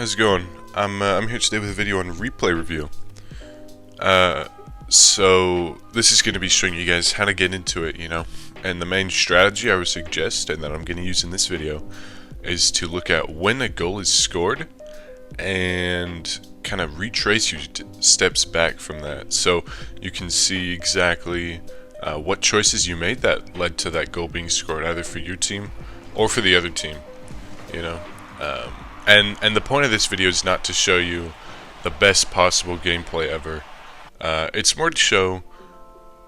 How's it going? I'm here today with a video on replay review. So this is going to be showing you guys how to get into it, and the main strategy I would suggest, and that I'm going to use in this video, is to look at when a goal is scored and kind of retrace your steps back from that, so you can see exactly what choices you made that led to that goal being scored, either for your team or for the other team. And the point of this video is not to show you the best possible gameplay ever. It's more to show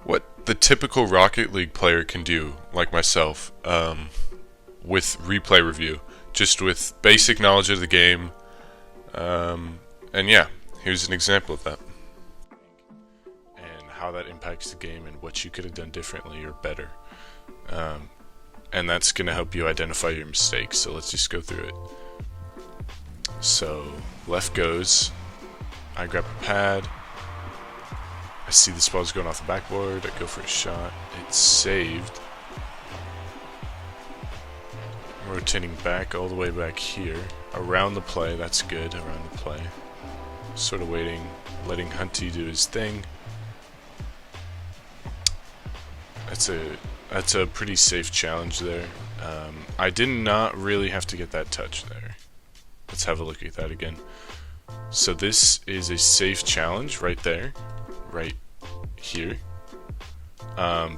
what the typical Rocket League player can do, like myself, with replay review, just with basic knowledge of the game. And yeah, here's an example of that, and how that impacts the game and what you could have done differently or better. And that's going to help you identify your mistakes, so let's just go through it. So, left goes, I grab a pad, I see this ball's going off the backboard, I go for a shot, it's saved. I'm rotating back all the way back here, around the play, that's good, around the play. Sort of waiting, letting Hunty do his thing. That's a pretty safe challenge there. I did not really have to get that touch there. Let's have a look at that again. So this is a safe challenge right there, right here,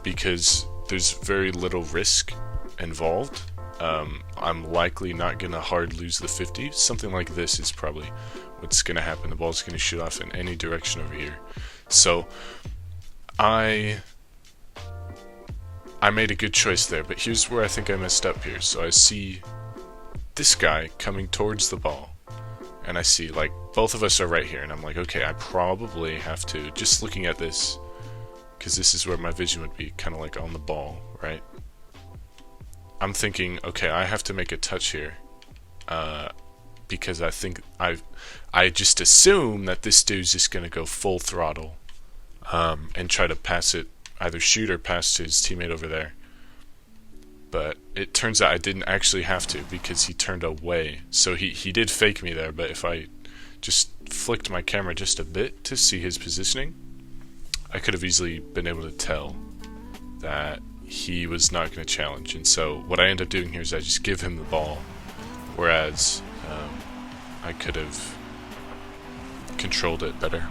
because there's very little risk involved. I'm likely not going to hard lose the 50. Something like this is probably what's going to happen. The ball's going to shoot off in any direction over here. So I made a good choice there, but here's where I think I messed up here. So I see this guy coming towards the ball, and I see, like, both of us are right here, and I'm like, okay, I probably have to, just looking at this, because this is where my vision would be, kind of like on the ball, right? I'm thinking, okay, I have to make a touch here, because I think I just assume that this dude's just going to go full throttle, and try to pass it, either shoot or pass to his teammate over there. But it turns out I didn't actually have to, because he turned away. So he did fake me there, but if I just flicked my camera just a bit to see his positioning, I could have easily been able to tell that he was not going to challenge. And so what I end up doing here is I just give him the ball, whereas I could have controlled it better.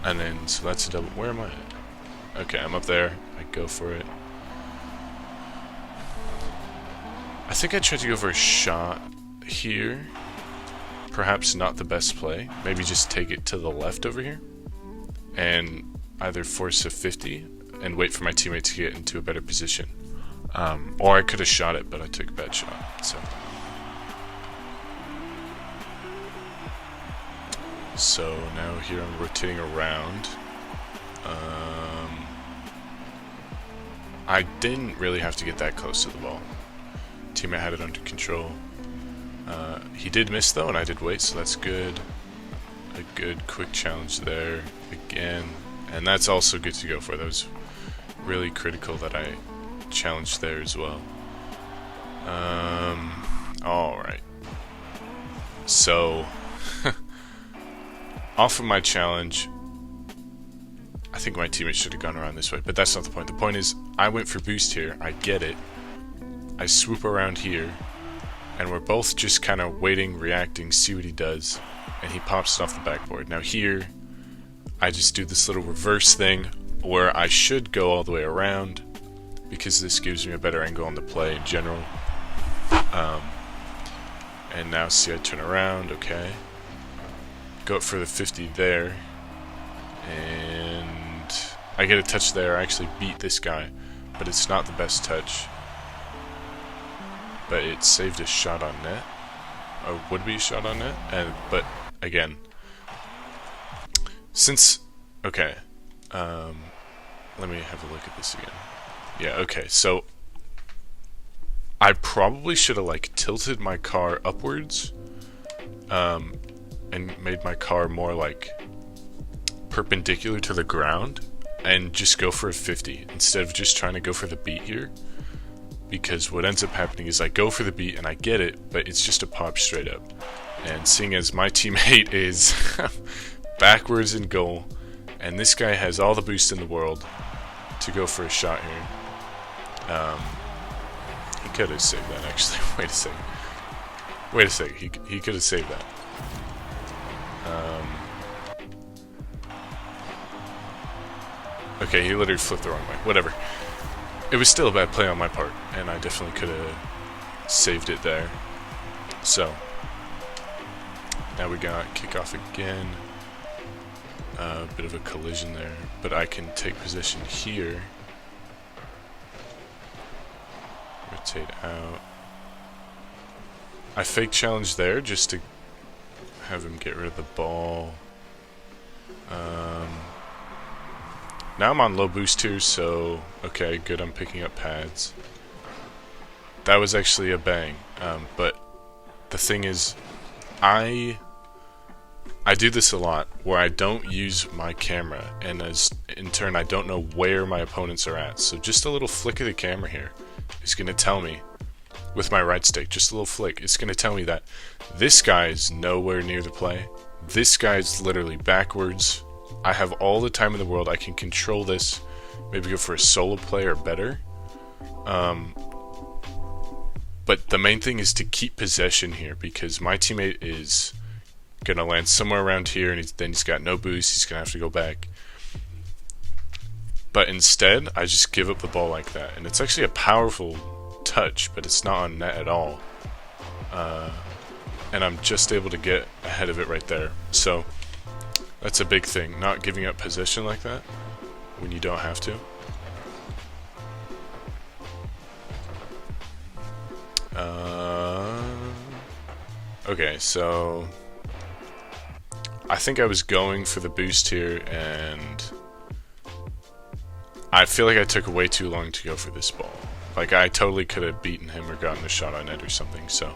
And then, so that's a double. Where am I at? Okay, I'm up there. I go for it. I think I tried to go for a shot here. Perhaps not the best play. Maybe just take it to the left over here and either force a 50 and wait for my teammate to get into a better position. Or I could have shot it, but I took a bad shot. So now here I'm rotating around. I didn't really have to get that close to the ball. Teammate had it under control. He did miss though, and I did wait, so that's good. A good quick challenge there again, and that's also good to go for. That was really critical that I challenged there as well. Alright. So, off of my challenge, I think my teammate should have gone around this way, but that's not the point. The point is, I went for boost here, I get it, I swoop around here, and we're both just kind of waiting, reacting, see what he does, and he pops it off the backboard. Now here, I just do this little reverse thing, where I should go all the way around, because this gives me a better angle on the play in general. And now see, I turn around, okay, go up for the 50 there, and I get a touch there. I actually beat this guy, but it's not the best touch. But it saved a shot on net, or would be a shot on net. But again, since, okay, let me have a look at this again. Yeah, okay, so I probably should have, like, tilted my car upwards, and made my car more, like, perpendicular to the ground, and just go for a 50 instead of just trying to go for the beat here. Because what ends up happening is I go for the beat and I get it, but it's just a pop straight up. And seeing as my teammate is backwards in goal, and this guy has all the boost in the world to go for a shot here. He could have saved that, actually. Wait a second. Wait a second. He could have saved that. Okay, he literally flipped the wrong way. Whatever. It was still a bad play on my part, and I definitely could have saved it there. So, now we got kickoff again. A bit of a collision there, but I can take position here. Rotate out. I fake challenge there just to have him get rid of the ball. Now I'm on low boost here, so okay, good, I'm picking up pads. That was actually a bang, but the thing is, I do this a lot, where I don't use my camera, and as in turn I don't know where my opponents are at, so just a little flick of the camera here is going to tell me, with my right stick, just a little flick, it's going to tell me that this guy is nowhere near the play, this guy is literally backwards, I have all the time in the world, I can control this, maybe go for a solo play or better. But the main thing is to keep possession here, because my teammate is going to land somewhere around here, and then he's got no boost, he's going to have to go back. But instead, I just give up the ball like that, and it's actually a powerful touch, but it's not on net at all. And I'm just able to get ahead of it right there. So that's a big thing, not giving up possession like that when you don't have to. Okay, so I think I was going for the boost here, and I feel like I took way too long to go for this ball. Like, I totally could have beaten him or gotten a shot on net or something, so.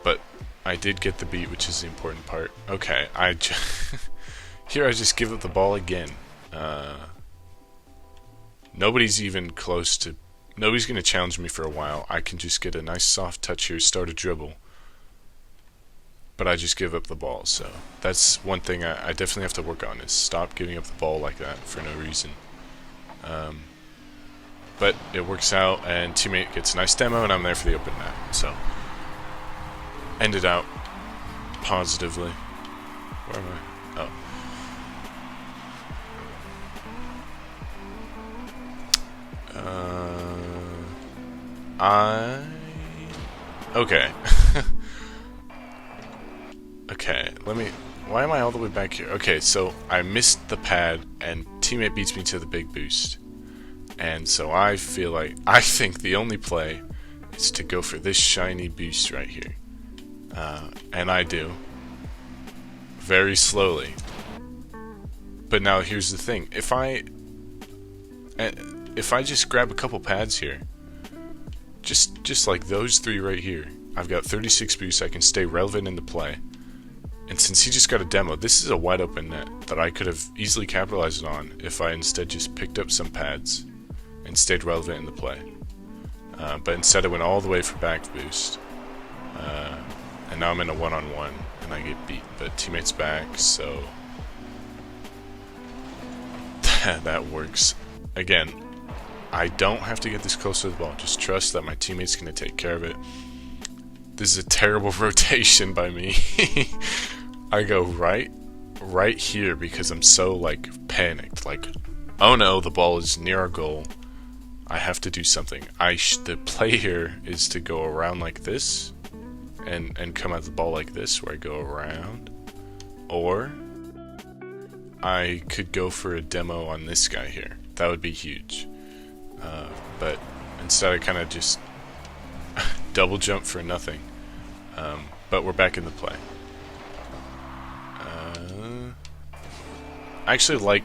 But I did get the beat, which is the important part. Okay, here I just give up the ball again. Nobody's even close to... Nobody's going to challenge me for a while. I can just get a nice soft touch here, start a dribble. But I just give up the ball, so that's one thing I definitely have to work on, is stop giving up the ball like that for no reason. But it works out, and teammate gets a nice demo, and I'm there for the open net. So, ended out positively. Where am I? Oh. Okay. Okay, why am I all the way back here? Okay, so I missed the pad, and teammate beats me to the big boost. And so I think the only play is to go for this shiny boost right here. And I do. Very slowly. But now here's the thing. If I just grab a couple pads here, just like those three right here, I've got 36 boosts, I can stay relevant in the play. And since he just got a demo, this is a wide open net that I could have easily capitalized on if I instead just picked up some pads and stayed relevant in the play. But instead I went all the way for back boost. And now I'm in a one-on-one and I get beat. But teammate's back, so that works. Again, I don't have to get this close to the ball. Just trust that my teammate's going to take care of it. This is a terrible rotation by me. I go right here because I'm so, like, panicked. Like, oh no, the ball is near our goal. I have to do something. The play here is to go around like this and come at the ball like this, where I go around. Or I could go for a demo on this guy here. That would be huge. But instead I kind of just double jump for nothing. But we're back in the play. I actually like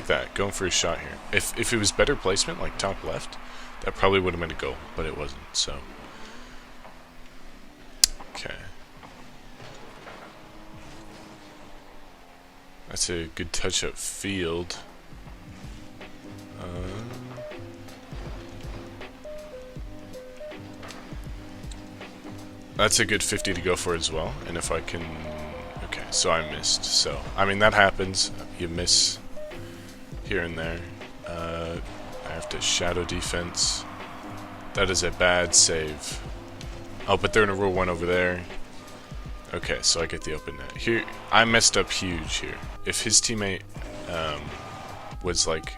that, going for a shot here. If it was better placement, like top left, that probably would have been a goal, but it wasn't, so. Okay. That's a good touch-up field. That's a good 50 to go for as well. And if I can... Okay, so I missed. So, I mean, that happens. You miss here and there. I have to shadow defense. That is a bad save. Oh, but they're in a Rule 1 over there. Okay, so I get the open net. Here, I messed up huge here. If his teammate was, like,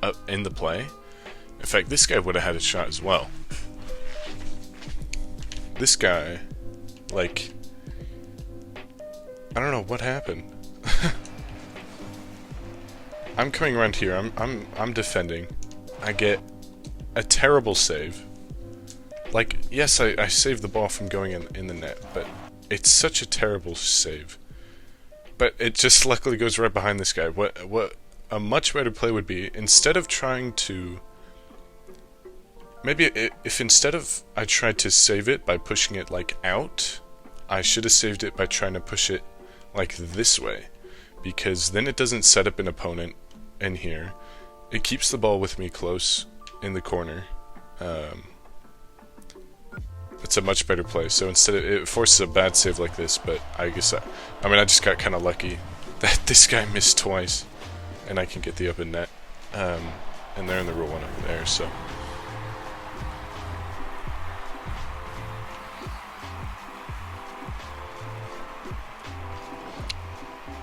up in the play... In fact, this guy would have had a shot as well. This guy, like... I don't know what happened. I'm coming around here. I'm defending. I get a terrible save. Like, yes, I saved the ball from going in the net, but it's such a terrible save. But it just luckily goes right behind this guy. What a much better play would be, instead of trying to... Maybe if instead of I tried to save it by pushing it like out, I should have saved it by trying to push it like this way. Because then it doesn't set up an opponent in here. It keeps the ball with me close in the corner. It's a much better play. So instead it forces a bad save like this, but I guess I mean I just got kind of lucky that this guy missed twice and I can get the open net. And they're in the Rule 1 over there, so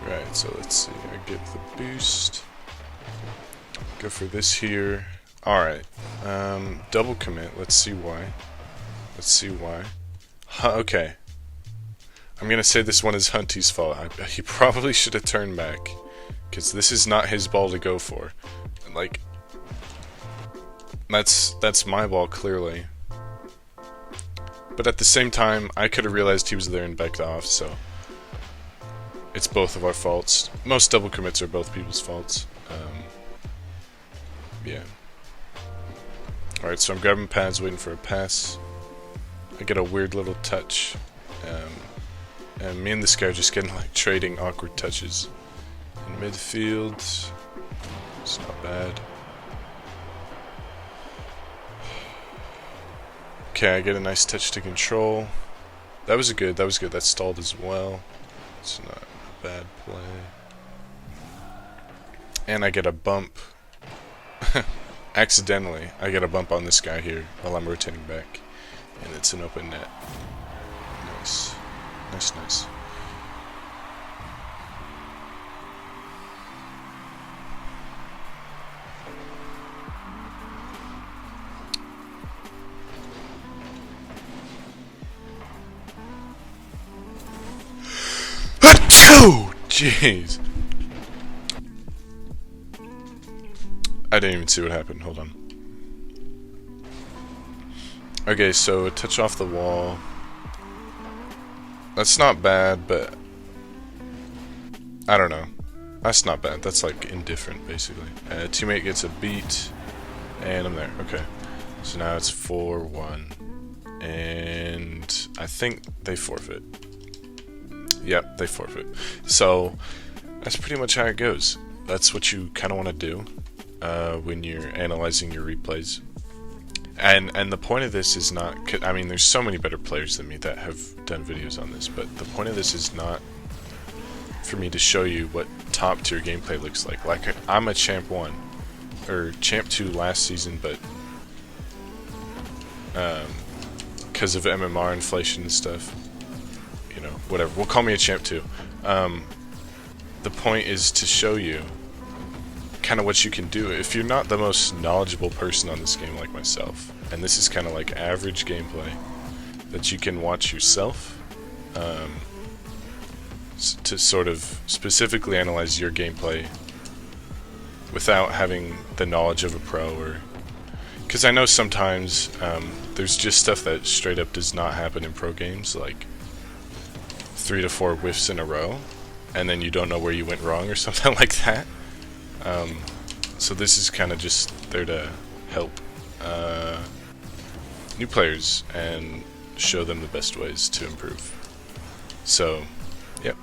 right, so let's see, I get the boost. Go for this here. Alright. Double commit, let's see why. Let's see why. Okay. I'm gonna say this one is Hunty's fault. He probably should have turned back. Because this is not his ball to go for. Like, that's my ball, clearly. But at the same time, I could have realized he was there and backed off, so... It's both of our faults. Most double commits are both people's faults. Yeah. Alright, so I'm grabbing pads, waiting for a pass. I get a weird little touch. And me and this guy are just getting like trading awkward touches. In midfield. It's not bad. Okay, I get a nice touch to control. That was good. That stalled as well. It's not a bad play. And I get a bump. Accidentally, I get a bump on this guy here while I'm rotating back. And it's an open net. Nice. Nice, nice. Oh, jeez. I didn't even see what happened. Hold on. Okay, so a touch off the wall. That's not bad, but I don't know. That's not bad. That's like indifferent, basically. Teammate gets a beat, and I'm there. Okay. So now it's 4-1. And I think they forfeit. Yep, they forfeit. So that's pretty much how it goes. That's what you kind of want to do when you're analyzing your replays. And the point of this is not... I mean, there's so many better players than me that have done videos on this, but the point of this is not for me to show you what top-tier gameplay looks like. Like, I'm a Champ 1, or Champ 2 last season, but because of MMR inflation and stuff, you know, whatever. We'll call me a Champ 2. The point is to show you kind of what you can do if you're not the most knowledgeable person on this game like myself, and this is kind of like average gameplay that you can watch yourself to sort of specifically analyze your gameplay without having the knowledge of a pro, or because I know sometimes there's just stuff that straight up does not happen in pro games, like 3 to 4 whiffs in a row and then you don't know where you went wrong or something like that. So this is kind of just there to help new players and show them the best ways to improve. So, yep.